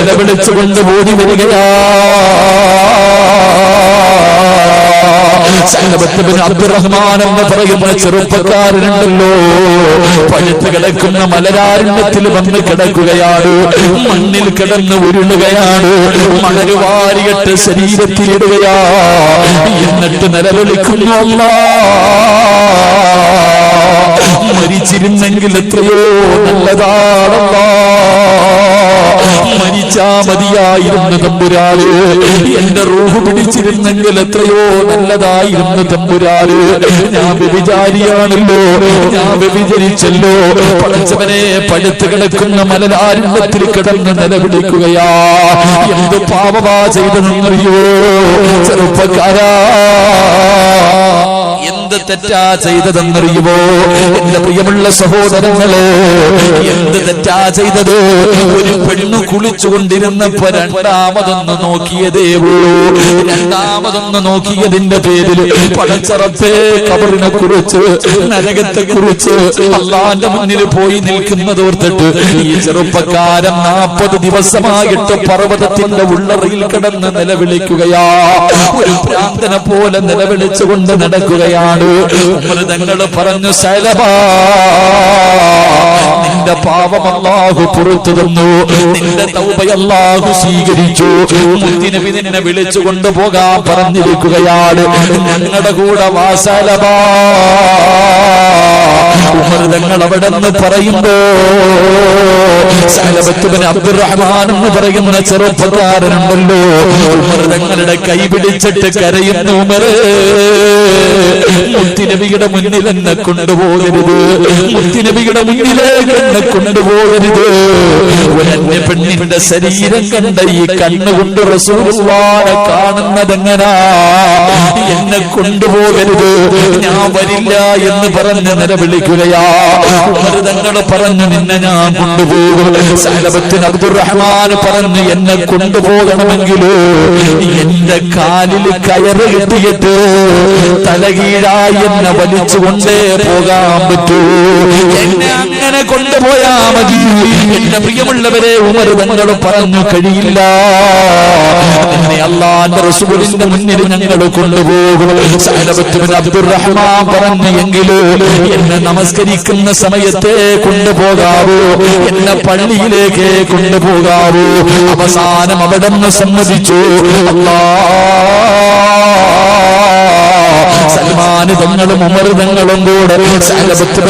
നിലവിളിച്ചുകൊണ്ട് ഓടി വരികയാ. സഅലബത്ത് bin Abdulrahman എന്ന് പറയുന്ന ചെറുപ്പക്കാരനുണ്ടല്ലോ, പഴുത്ത് കിടക്കുന്ന മലരാരണ്യത്തിൽ വന്ന് കിടക്കുകയാണ്, മണ്ണിൽ കിടന്ന് ഉരുളുകയാണ്, മണല് വാരിയിട്ട് ശരീരത്തിലിടുകയാ. എന്നിട്ട് നിലവിളിക്കുന്നു, അല്ലാഹ്, മരിച്ചിരുന്നെങ്കിൽ എത്രയോ നല്ലതാണല്ലാ, മരിച്ചാ മതിയായിരുന്നു തമ്പുരാന്, എന്റെ റൂഹ് പിടിച്ചിരുന്നെങ്കിൽ എത്രയോ നല്ലതായിരുന്നു തമ്പുരാന്. ഞാൻ വ്യഭിചാരിയാണല്ലോ, ഞാൻ വ്യഭിചരിച്ചല്ലോ. പടച്ചവനെ, പഴുത്ത് കിടക്കുന്ന മലരാരണ്യത്തിൽ കിടന്ന് നിലവിളിക്കുകയാ. എന്ത് പാപമാ ചെയ്തതെന്നറിയോ ചെറുപ്പക്കാരാ, എന്ത് തെറ്റാ ചെയ്തതെന്നറിയുമോ എന്റെ പ്രിയമുള്ള സഹോദരങ്ങളെ? എന്ത് തെറ്റാ ചെയ്തത്? ഒരു പെണ്ണു കുളിച്ചുകൊണ്ടിരുന്നപ്പോ രണ്ടാമതൊന്ന് നോക്കിയതേ ഉള്ളൂ. രണ്ടാമതൊന്ന് നോക്കിയതിന്റെ പേരിൽ പടച്ചറപ്പേ, ഖബറിനെ കുറിച്ച്, നരകത്തെ കുറിച്ച് അല്ലാഹുവിന്റെ മുന്നിൽ പോയി നിൽക്കുന്നതോർത്തിട്ട് ഈ ചെറുപ്പക്കാരൻ 40 ദിവസമായിട്ട് പർവ്വതത്തിന്റെ ഉള്ളറയിൽ കിടന്ന് നിലവിളിക്കുകയാ. ഒരു ഭ്രാന്തനെ പോലെ നിലവിളിച്ചുകൊണ്ട് നടക്കുകയാണ്. ഉമർ തങ്ങൾ പറഞ്ഞു, സഅലബാ, നിന്റെ പാപം അല്ലാഹു പുറത്തു തന്നു, നിന്റെ തൗബ അല്ലാഹു സ്വീകരിച്ചു. മുത്തുനബി നിന്നെ വിളിച്ചു കൊണ്ടുപോകാൻ പറഞ്ഞിരിക്കുകയാണ്, ഞങ്ങളുടെ കൂടെ വാ സഅലബാ. ഉമർ തങ്ങൾ അവിടെ നിന്ന് പറയുമ്പോ സഅലബത്ത് ബിൻ അബ്ദുറഹ്മാൻ എന്ന് പറയുന്ന ചെറുപ്പക്കാരനുണ്ടല്ലോ, ഉമർ തങ്ങളുടെ കൈ പിടിച്ചിട്ട് കരയുന്നു, ഉമറേ, മുത്തുനബിയുടെ മുന്നിൽ എന്നെ കൊണ്ടുപോകരുത്, മുത്തുനബിയുടെ മുന്നിലേക്ക് എന്നെ കൊണ്ടുപോകരുത്. ഒരന്യ പെണ്ണിന്റെ ശരീരം കണ്ട ഈ കണ്ണുകൊണ്ട് റസൂലുള്ളാഹിനെ കാണുന്നതെങ്ങനാ? എന്നെ കൊണ്ടുപോകരുത്, ഞാൻ വരില്ല എന്ന് പറഞ്ഞ് നിലവിളിക്കുകയാ. ഉമർ തങ്ങൾ പറഞ്ഞു, നിന്നെ ഞാൻ കൊണ്ടുപോകും. സഅലബത്ത് ബിൻ അബ്ദുറഹ്മാൻ പറഞ്ഞു, എന്നെ കൊണ്ടുപോകണമെങ്കിൽ എന്റെ കാലിൽ കയറ് കെട്ടിയിട്ട് തലകീഴായി എന്നെ വലിച്ചുകൊണ്ടേ പോകാൻ പറ്റൂ, എന്നെ അങ്ങനെ കൊണ്ടുപോയാ മതി. എന്റെ പ്രിയമുള്ളവരെ, ഉമർ തങ്ങൾ പറഞ്ഞു, കഴിയില്ല, എന്നെ അല്ലാഹുവിന്റെ റസൂലിന്റെ മുന്നിൽ ഞങ്ങൾ കൊണ്ടുപോകും. സഅലബത്ത് ബിൻ അബ്ദുറഹ്മാൻ പറഞ്ഞു, എങ്കിലോ എന്നെ നമസ്കരിക്കുന്ന സമയത്തെ കൊണ്ടുപോകാവൂ, എന്നെ പള്ളിയിലേക്ക് കൊണ്ടുപോകാവൂ. അവസാനം അവിടെ നിന്ന് സമ്മതിച്ചു. സൽമാൻ തങ്ങളും ഉമർ തങ്ങളും കൂടെ സഅലബത്ത്